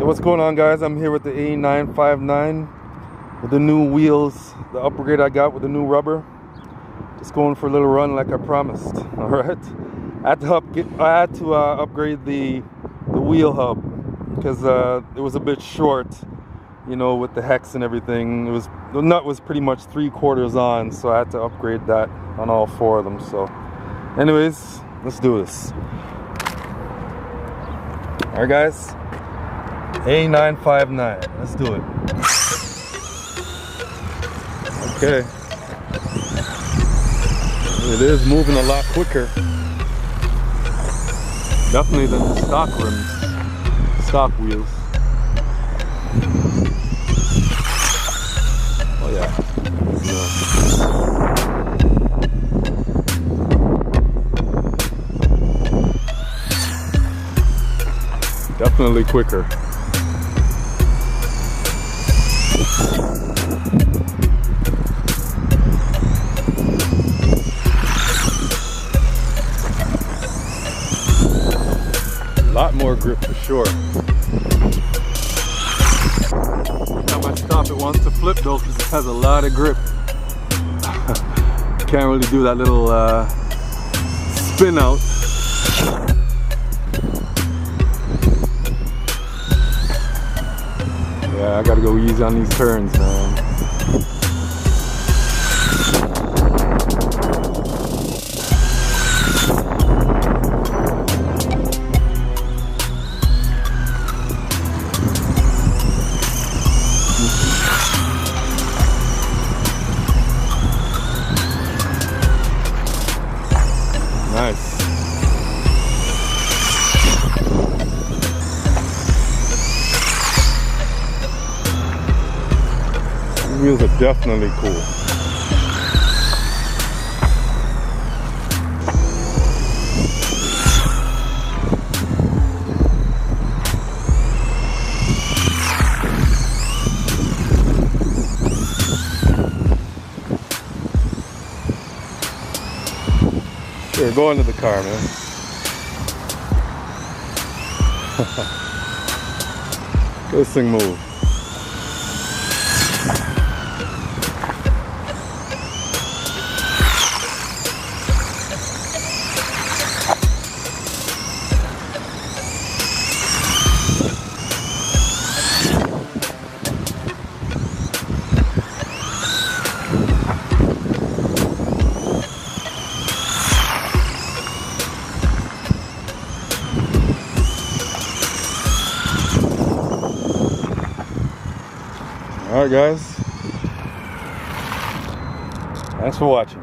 What's going on, guys? I'm here with the A959 with the new wheels, the upgrade I got with the new rubber. Just going for a little run like I promised. All right, I had to upgrade the wheel hub because it was a bit short, you know, with the hex and everything. The nut was pretty much 3/4 on, so I had to upgrade that on all 4 of them. So anyways, let's do this. All right, guys, A959, let's do it. Okay, it is moving a lot quicker, definitely than the stock rims, stock wheels. Oh yeah, definitely quicker. A lot more grip for sure. Every time I stop, it wants to flip though because it has a lot of grip. Can't really do that little spin out. Yeah, I gotta go easy on these turns, man. Nice. These wheels are definitely cool. Sure, go into the car, man. This thing move. All right, guys, thanks for watching.